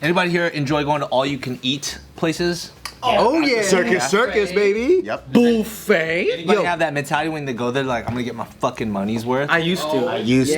Anybody here enjoy going to all-you-can-eat places? Oh yeah. Circus, baby. Yep. Buffet. Anybody have that mentality when they go there, like, I'm gonna get my fucking money's worth? I used to. Used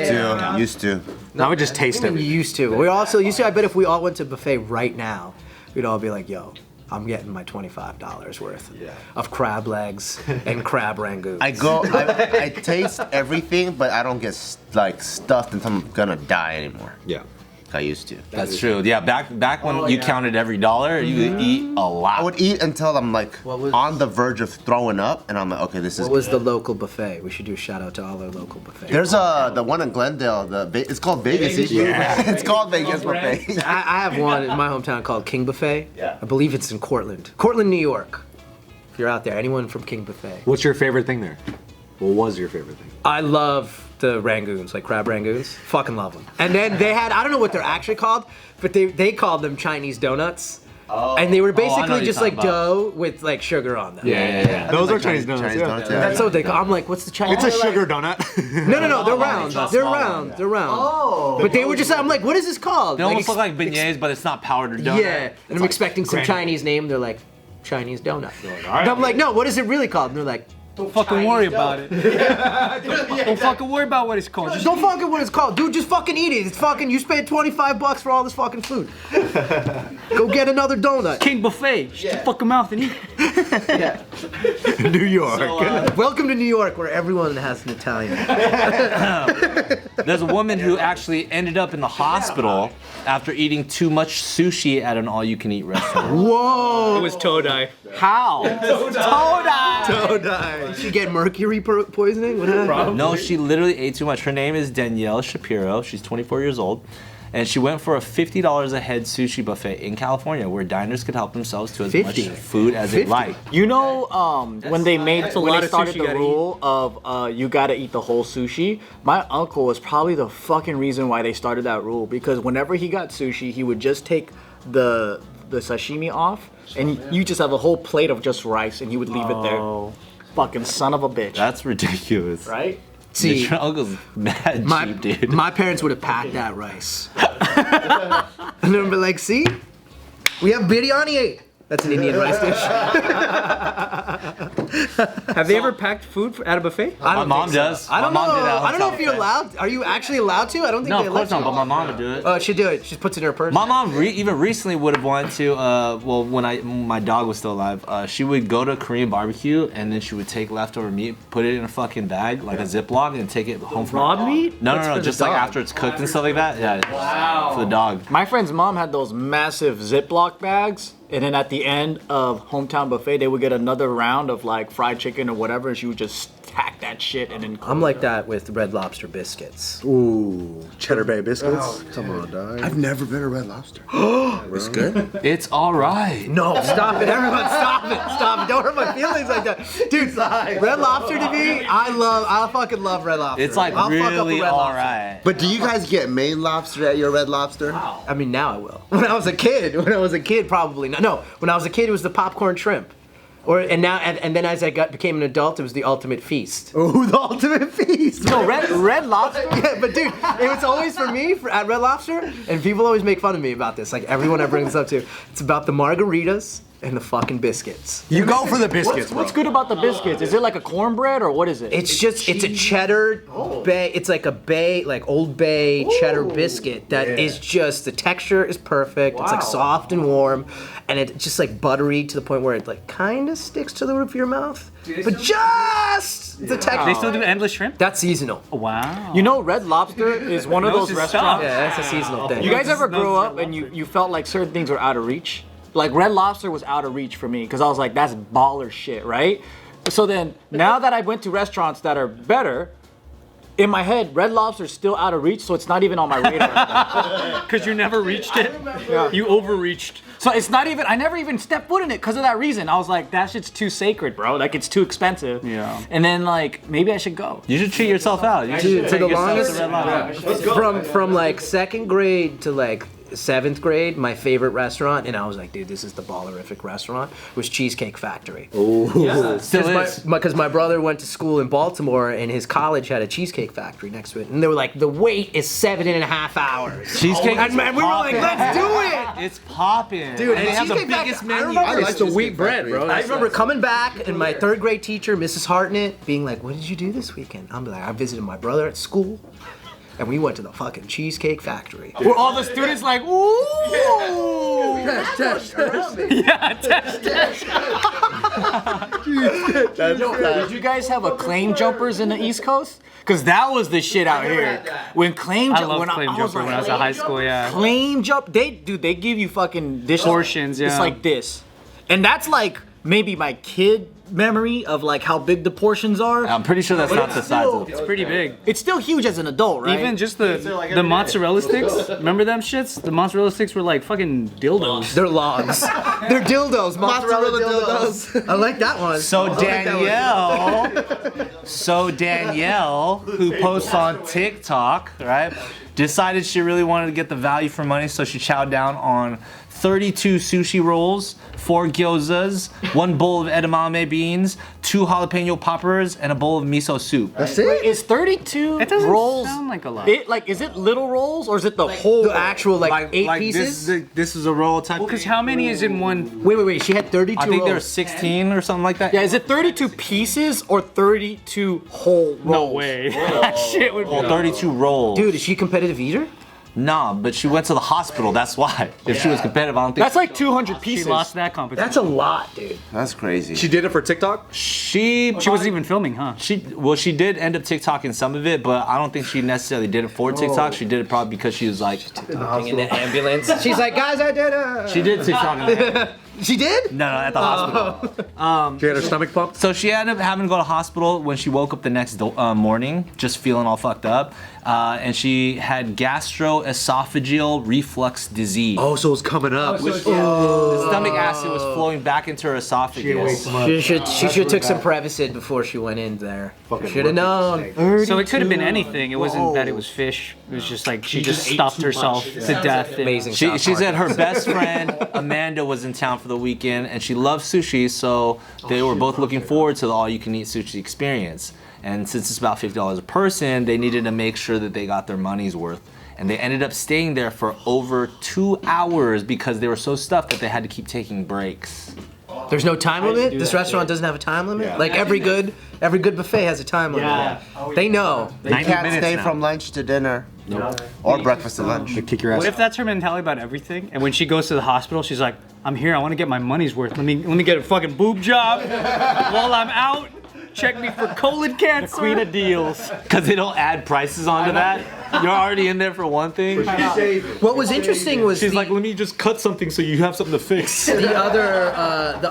to. I would just taste We it. used to. We also used to. I bet if we all went to buffet right now, we'd all be like, "Yo, I'm getting my $25 worth of crab legs and crab rangoons." I taste everything, but I don't get like stuffed until I'm gonna die anymore. Yeah. I used to. That's true. Yeah, back when you counted every dollar, you would eat a lot. I would eat until I'm like on the verge of throwing up, and I'm like, okay, this is. What was the local buffet? We should do a shout out to all our local buffets. There's the one in Glendale. It's called Vegas. Yeah. It's called Vegas Buffet. I have one in my hometown called King Buffet. Yeah. I believe it's in Cortland, New York. If you're out there, anyone from King Buffet. What's your favorite thing there? What was your favorite thing? I love the rangoons, like crab rangoons. Fucking love them. And then they had, I don't know what they're actually called, but they called them Chinese donuts. Oh. And they were basically just like dough with like sugar on them. Yeah. Those are Chinese donuts. That's what they call. I'm like, what's the Chinese? It's a sugar donut. No, they're round. They're round. Oh. But they were just, I'm like, what is this called? They almost look like beignets, but it's not powdered or donut. Yeah. And I'm expecting some Chinese name. They're like, Chinese donut. And I'm like, no, what is it really called? And they're like, Don't fucking worry about it. Don't fucking worry about what it's called. Just don't fucking what it's called. Dude, just fucking eat it. It's fucking, you spent $25 for all this fucking food. Go get another donut. King Buffet. Shut your fucking mouth and eat. Yeah. New York. Welcome to New York, where everyone has an Italian. There's a woman who actually ended up in the hospital after eating too much sushi at an all-you-can-eat restaurant. Whoa. It was Todai. How? Todai. Did she get mercury poisoning? What happened? No, she literally ate too much. Her name is Danielle Shapiro. She's 24 years old. And she went for a $50 a head sushi buffet in California where diners could help themselves to as much food as they like. You know, when they started sushi the rule of you gotta eat the whole sushi, my uncle was probably the fucking reason why they started that rule, because whenever he got sushi, he would just take the sashimi off, and you just have a whole plate of just rice, and he would leave it there. Fucking son of a bitch. That's ridiculous. Right? See, your uncle's mad cheap, dude. My parents would have packed that rice. And they'd be like, see? We have biryani. That's an Indian rice dish. Have they ever packed food at a buffet? My mom does. I don't know. My mom did that I don't know if hotel you're buffet. allowed. Are you actually allowed to? I don't think No, they of let course not, you. but my mom would do it. Oh, she'd do it. She puts it in her purse. My mom even recently would have wanted to, well, when my dog was still alive, she would go to Korean barbecue and then she would take leftover meat, put it in a fucking bag, like a Ziploc, and take it home from Raw meat? No, just like after it's cooked and stuff like that. Yeah, wow. For the dog. My friend's mom had those massive Ziploc bags, and then at the end of Hometown Buffet, they would get another round of like fried chicken or whatever, and she would just stack that shit and then. I'm like that with Red Lobster biscuits. Ooh, Cheddar Bay biscuits. Come on, dog. I've never been to Red Lobster. It's good. It's all right. No, stop it, everyone, stop it, stop it. Don't hurt my feelings like that. Dude, Red Lobster to me, I fucking love Red Lobster. It's like I'll fuck up a really Red all Lobster. right. But do you guys get Maine lobster at your Red Lobster? I mean, now I will. When I was a kid, probably not. No, when I was a kid, it was the popcorn shrimp. And then as I became an adult, it was the ultimate feast. Ooh, the ultimate feast. No, Red Lobster. Yeah, but dude, it was always for me at Red Lobster, and people always make fun of me about this. Like everyone I bring this up to, it's about the margaritas and the fucking biscuits. You go for the biscuits, What's good about the biscuits? Is it like a cornbread or what is it? It's a cheddar bay. It's like a bay, like Old Bay cheddar biscuit that is just, the texture is perfect. It's like soft and warm, and it's just like buttery to the point where it like kind of sticks to the roof of your mouth, but just the texture. They still do endless shrimp? That's seasonal. Wow. You know, Red Lobster is one of those restaurants. Yeah, that's a seasonal thing. You guys ever grow up and you felt like certain things were out of reach? Like Red Lobster was out of reach for me because I was like, that's baller shit, right? So then, now that I went to restaurants that are better, in my head, Red Lobster's still out of reach, so it's not even on my radar. Because you never reached it? Yeah. You overreached. So it's not even, I never even stepped foot in it because of that reason. I was like, that shit's too sacred, bro. Like, it's too expensive. Yeah. And then, like, maybe I should go. You should treat yourself out. You should Dude, to treat the yourself longest, to Red Lobster. from like second grade to like 7th grade, my favorite restaurant, and I was like, dude, this is the ballerific restaurant, was Cheesecake Factory. Still is. Because my brother went to school in Baltimore, and his college had a Cheesecake Factory next to it, and they were like, the wait is 7.5 hours. Cheesecake And we were like, let's do it! It's popping. Dude, and they have the Cheesecake biggest Factory- I menu. remember- It's the wheat bread, bro. I remember coming back and my 3rd grade teacher, Mrs. Hartnett, being like, what did you do this weekend? I'm like, I visited my brother at school, and we went to the fucking Cheesecake Factory. Where all the students like, ooh. Test. Yeah, test. Did you guys have acclaim jumpers in the East Coast? Because that was the shit out here. When claim I jump, loved claim jumper when I was in high school. Yeah. claim jump, they give you fucking dishes. Portions, It's yeah. like this, and that's like maybe my kid memory of like how big the portions are. I'm pretty sure that's not the size of It's pretty big. It's still huge as an adult, right? Even just the mozzarella sticks. Remember them shits? The mozzarella sticks were like fucking dildos. They're logs. They're dildos. Mozzarella dildos. I like that one. So Danielle, who posts on TikTok, right, decided she really wanted to get the value for money, so she chowed down on 32 sushi rolls, 4 gyozas, 1 bowl of edamame beans, 2 jalapeno poppers, and a bowl of miso soup. That's it? Is 32 It doesn't rolls? sound like a lot. Is it little rolls or is it the whole? The actual like 8 pieces. This is a roll type. Because how many is in one? Wait. She had 32 I think rolls. there's 16 or something like that. Yeah, is it 32 pieces or 32 whole rolls? No way. That shit would be. Well, 32 rolls. Dude, is she a competitive eater? Nah, but she went to the hospital. That's why. If she was competitive, I don't think That's like 200 She pieces. lost that competition. That's a lot, dude. That's crazy. She did it for TikTok? she She wasn't even filming, huh? She did end up TikToking some of it, but I don't think she necessarily did it for TikTok. She did it probably because she was like, In the ambulance. She's like, guys, I did it. she did TikTok. She did? No, at the hospital. She had her stomach pumped? So she ended up having to go to hospital when she woke up the next morning, just feeling all fucked up, and she had gastroesophageal reflux disease. Oh, so it's coming up. The stomach acid was flowing back into her esophagus. She should took some Prevacid before she went in there. Should have known. So it could have been anything. It wasn't that it was fish. It was just like she just stuffed herself to death. and- Amazing. She South Park. said her best friend Amanda was in town for the weekend, and she loves sushi, so they were both looking forward to the all-you-can-eat sushi experience. And since it's about $50 a person, they needed to make sure that they got their money's worth. And they ended up staying there for over 2 hours because they were so stuffed that they had to keep taking breaks. There's no time limit. This restaurant doesn't have a time limit. Like every good buffet has a time limit. Yeah. They know. You can't stay from lunch to dinner. Or breakfast to lunch. Kick your ass. What if that's her mentality about everything? And when she goes to the hospital, she's like, "I'm here. I want to get my money's worth. Let me get a fucking boob job while I'm out. Check me for colon cancer." Queen of deals. Because they don't add prices onto that. You're already in there for one thing. What was interesting was She's like, let me just cut something so you have something to fix. the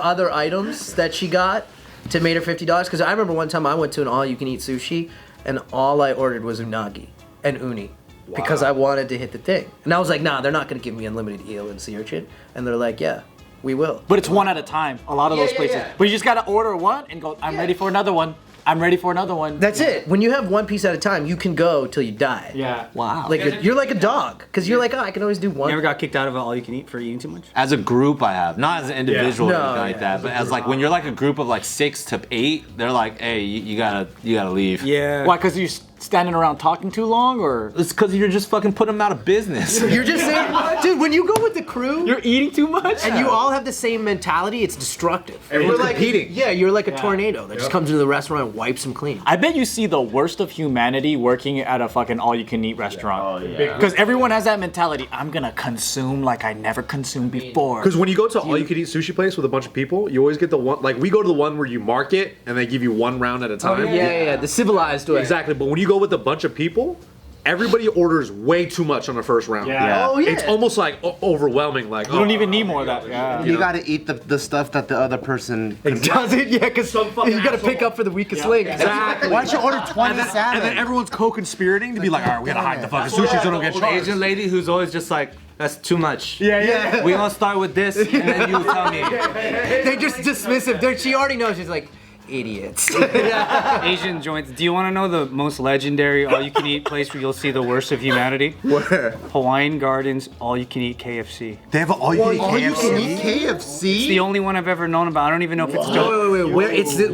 other items that she got to made her $50. Because I remember one time I went to an all-you-can-eat sushi, and all I ordered was unagi and uni. Because I wanted to hit the thing. And I was like, nah, they're not going to give me unlimited eel and sea urchin. And they're like, yeah, we will. But it's one at a time. A lot of those places. But you just gotta order one and go, I'm ready for another one. I'm ready for another one. That's it. When you have one piece at a time, you can go till you die. Yeah. Wow. Like you're like a dog, because you're like, oh, I can always do one. You ever got kicked out of an all-you-can-eat for eating too much? As a group, I have. Not as an individual or No, anything like that, but as like when you're like a group of like 6 to 8, they're like, hey, you gotta leave. Yeah. Why? Because you're standing around talking too long, or It's because you're just fucking putting them out of business. You're just saying, dude, when you go with the crew you're eating too much? and you all have the same mentality, it's destructive. Everyone's You're like, competing. Yeah, you're like a tornado that just comes into the restaurant and wipes them clean. I bet you see the worst of humanity working at a fucking all-you-can-eat restaurant. Because everyone has that mentality. I'm gonna consume like I never consumed before. Because when you go to all-you-can-eat sushi place with a bunch of people, you always get the one, like we go to the one where you mark it and they give you one round at a time. Yeah, the civilized way. Exactly, but when you go with a bunch of people, everybody orders way too much on the first round. Yeah. Oh yeah. It's almost like overwhelming. Like, You don't even need more of that. Yeah. You gotta eat the stuff that the other person. Does it? Yeah, because you gotta pick up for the weakest link. Exactly. Why'd you order 20 And salads? then everyone's co-conspirating to be like, all right, we gotta hide the fucking sushi so don't get charged. Asian lady who's always just like, that's too much. Yeah. We gonna start with this, and then you tell me. They're just dismissive. She already knows. She's like, idiots. Asian joints. Do you want to know the most legendary all-you-can-eat place where you'll see the worst of humanity? Where? Hawaiian Gardens all-you-can-eat KFC. They have all you can eat Oh, you can eat KFC. It's the KFC? only one I've ever known about. I don't even know if it's still Wait.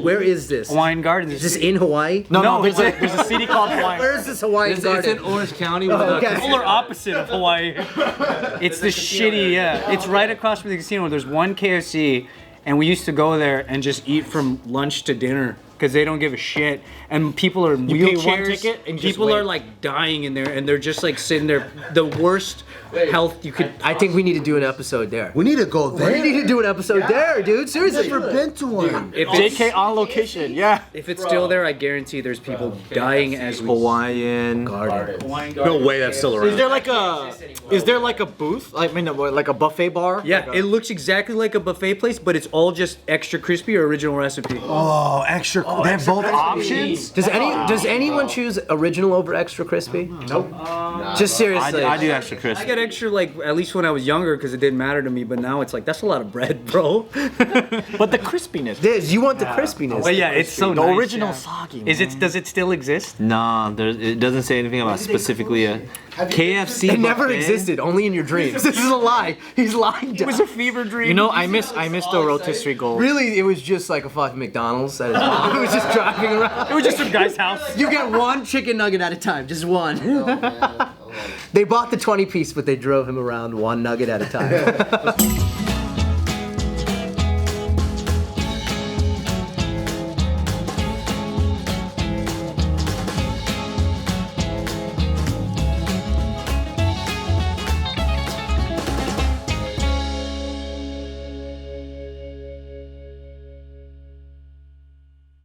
Where is this? Hawaiian Gardens. Is this in Hawaii? No, it's there's a city called Kwan. Where is this Hawaiian It's garden? in Orange County. With okay. the polar opposite of Hawaii. It's the shitty, yeah. It's right across from the casino. There's one KFC, and we used to go there and just eat from lunch to dinner because they don't give a shit. And people are in You pay wheelchairs. one ticket and just people wait. are like dying in there, and they're just like sitting there. The worst health you could. I think we need to do an episode there. We need to go We there. need to do an episode there, dude. Seriously. Never been to one. If it's, JK on location, yeah. if it's still there, I guarantee there's people dying as we. Hawaiian. No way that's still around. Is there like a booth? I mean, like a buffet bar? Yeah, Like it looks exactly like a buffet place, but it's all just extra crispy or original recipe. Oh, extra. They have both options. Does anyone choose original over extra crispy? Nope. Just seriously. I do extra I crispy. got extra, like, at least when I was younger, because it didn't matter to me, but now it's like, that's a lot of bread, bro. But the crispiness. This, you want the crispiness. But yeah, it's so The nice. original yeah. soggy. Does it still exist? Nah, it doesn't say anything about specifically a KFC. It never buffet. existed, only in your dreams. This is a lie. He's lying to It was a fever dream. You know, I miss the rotisserie gold. Really, it was just like a fucking McDonald's that his mom was just driving around. It was just some guy's house. You get one chicken nugget at a time, just one. They bought the 20-piece, but they drove him around one nugget at a time.